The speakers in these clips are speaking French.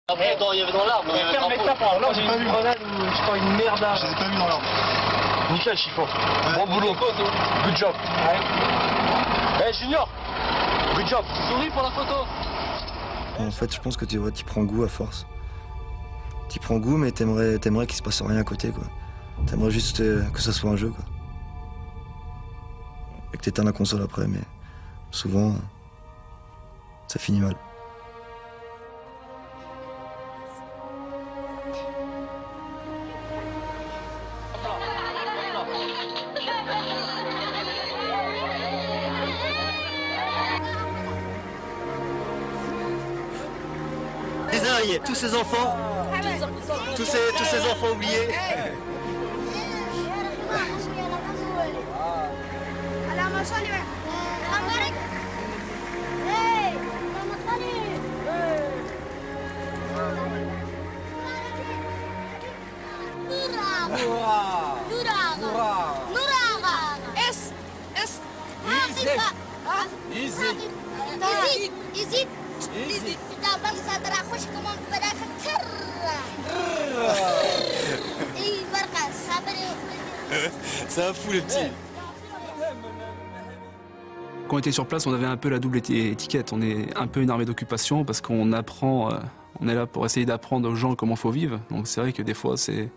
Après, il y avait dans l'arbre. Ferme ta part, là j'ai une grenade ou je crois une merde. Je les ai pas vus dans l'arbre. Nickel, Chiffon. Bon boulot. Good job. Eh Junior, good job. Souris pour la photo. En fait, je pense que tu prends goût à force. Tu prends goût, mais t'aimerais qu'il se passe rien à côté, quoi. T'aimerais juste que ça soit un jeu, quoi. Et que t'éteins la console après, mais souvent, ça finit mal. Désolé, tous ces enfants, tous ces enfants oubliés. Ça va fou les petits. Quand on était sur place, on avait un peu la double étiquette. On est un peu une armée d'occupation parce qu'on apprend, on est là pour essayer d'apprendre aux gens comment il faut vivre. Donc c'est vrai que des fois, c'est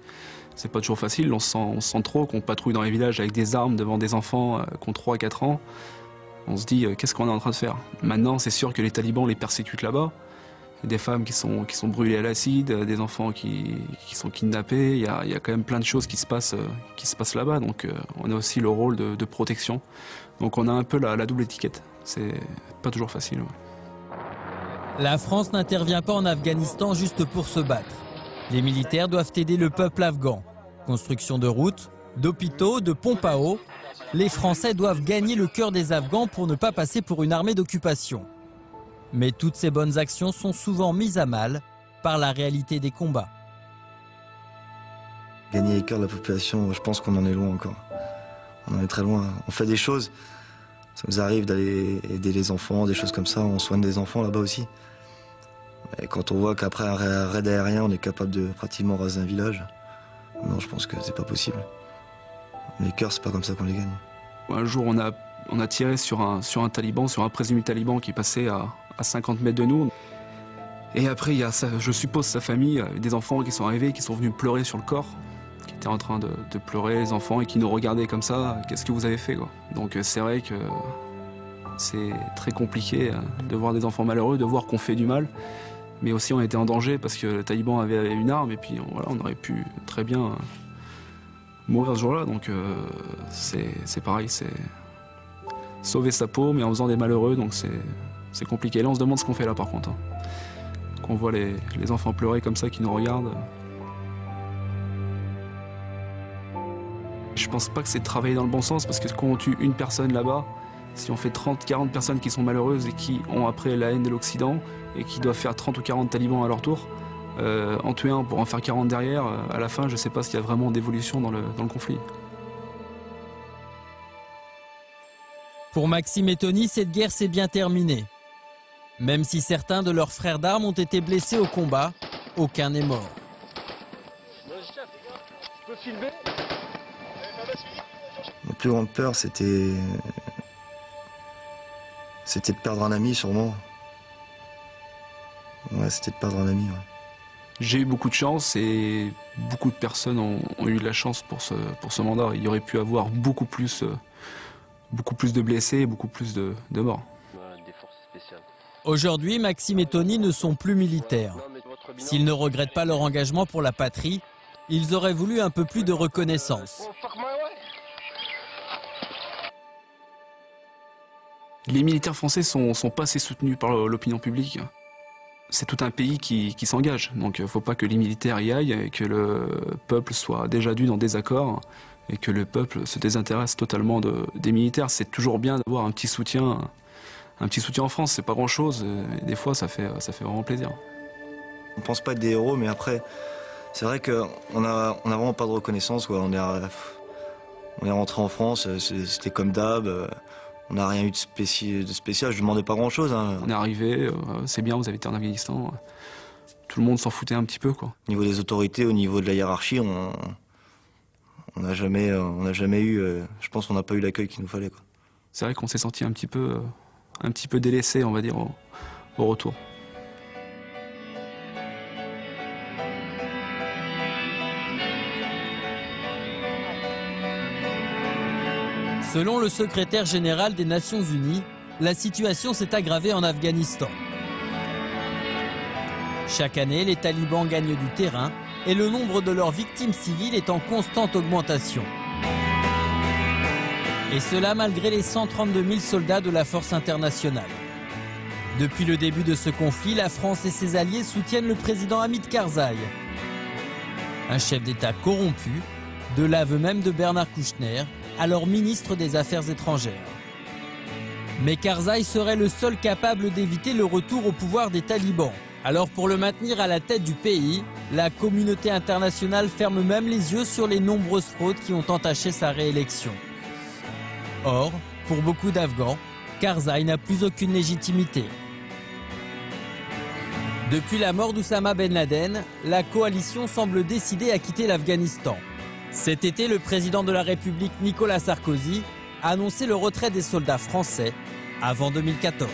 pas toujours facile. On se sent trop qu'on patrouille dans les villages avec des armes devant des enfants qui ont 3 à 4 ans. On se dit, qu'est-ce qu'on est en train de faire? Maintenant, c'est sûr que les talibans les persécutent là-bas. Il y a des femmes qui sont brûlées à l'acide, des enfants qui sont kidnappés. Il y a quand même plein de choses qui se passent là-bas. Donc on a aussi le rôle de protection. Donc on a un peu la double étiquette. C'est pas toujours facile. Ouais. La France n'intervient pas en Afghanistan juste pour se battre. Les militaires doivent aider le peuple afghan. Construction de routes, d'hôpitaux, de pompes à eau. Les Français doivent gagner le cœur des Afghans pour ne pas passer pour une armée d'occupation. Mais toutes ces bonnes actions sont souvent mises à mal par la réalité des combats. Gagner les cœurs de la population, je pense qu'on en est loin encore. On en est très loin. On fait des choses. Ça nous arrive d'aller aider les enfants, des choses comme ça. On soigne des enfants là-bas aussi. Et quand on voit qu'après un raid aérien, on est capable de pratiquement raser un village, non, je pense que c'est pas possible. Les cœurs, c'est pas comme ça qu'on les gagne. Un jour, on a tiré sur un taliban, sur un présumé taliban qui passait à 50 mètres de nous. Et après, il y a, je suppose, sa famille, des enfants qui sont arrivés, qui sont venus pleurer sur le corps, qui étaient en train de pleurer, les enfants, et qui nous regardaient comme ça. Qu'est-ce que vous avez fait, quoi? Donc c'est vrai que c'est très compliqué de voir des enfants malheureux, de voir qu'on fait du mal. Mais aussi, on était en danger parce que le taliban avait une arme, et puis voilà, on aurait pu très bien mourir ce jour-là. Donc c'est pareil, c'est sauver sa peau, mais en faisant des malheureux, donc c'est compliqué. Là, on se demande ce qu'on fait là, par contre. Qu'on voit les enfants pleurer comme ça, qui nous regardent. Je pense pas que c'est de travailler dans le bon sens, parce que quand on tue une personne là-bas, si on fait 30, 40 personnes qui sont malheureuses et qui ont après la haine de l'Occident, et qui doivent faire 30 ou 40 talibans à leur tour, en tuer un pour en faire 40 derrière, à la fin, je sais pas s'il y a vraiment d'évolution dans le conflit. Pour Maxime et Tony, cette guerre s'est bien terminée. Même si certains de leurs frères d'armes ont été blessés au combat, aucun n'est mort. Ma plus grande peur, c'était de perdre un ami, sûrement. Ouais, c'était de perdre un ami, ouais. J'ai eu beaucoup de chance et beaucoup de personnes ont eu de la chance pour ce mandat. Il y aurait pu avoir beaucoup plus de blessés et beaucoup plus de morts. Aujourd'hui, Maxime et Tony ne sont plus militaires. S'ils ne regrettent pas leur engagement pour la patrie, ils auraient voulu un peu plus de reconnaissance. Les militaires français sont pas assez soutenus par l'opinion publique. C'est tout un pays qui s'engage, donc il ne faut pas que les militaires y aillent et que le peuple soit déjà dû dans des accords et que le peuple se désintéresse totalement des militaires. C'est toujours bien d'avoir un petit soutien en France, c'est pas grand-chose, et des fois ça fait vraiment plaisir. On pense pas être des héros, mais après, c'est vrai qu'on a vraiment pas de reconnaissance, quoi. On est rentré en France, c'était comme d'hab. On n'a rien eu de spécial, je ne demandais pas grand-chose. Hein. On est arrivé, c'est bien, vous avez été en Afghanistan. tout le monde s'en foutait un petit peu, quoi. Au niveau des autorités, au niveau de la hiérarchie, on n'a jamais eu, je pense qu'on n'a pas eu l'accueil qu'il nous fallait, quoi. C'est vrai qu'on s'est senti un petit peu délaissé, on va dire, au retour. Selon le secrétaire général des Nations Unies, la situation s'est aggravée en Afghanistan. Chaque année, les talibans gagnent du terrain et le nombre de leurs victimes civiles est en constante augmentation. Et cela malgré les 132 000 soldats de la force internationale. Depuis le début de ce conflit, la France et ses alliés soutiennent le président Hamid Karzai. Un chef d'État corrompu, de l'aveu même de Bernard Kouchner, alors ministre des Affaires étrangères. Mais Karzai serait le seul capable d'éviter le retour au pouvoir des talibans. Alors pour le maintenir à la tête du pays, la communauté internationale ferme même les yeux sur les nombreuses fraudes qui ont entaché sa réélection. Or, pour beaucoup d'Afghans, Karzai n'a plus aucune légitimité. Depuis la mort d'Oussama Ben Laden, la coalition semble décidée à quitter l'Afghanistan. Cet été, le président de la République Nicolas Sarkozy a annoncé le retrait des soldats français avant 2014.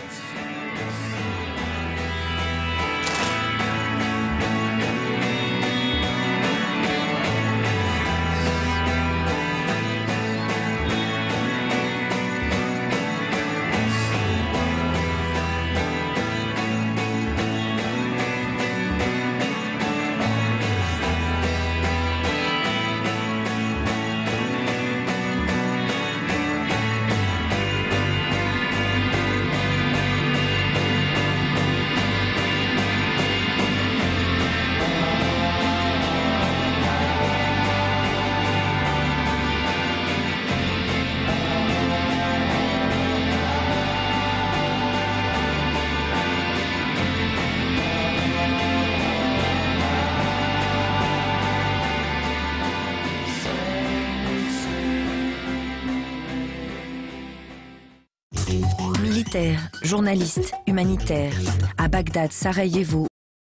Militaire, journaliste, humanitaire. À Bagdad, Sarajevo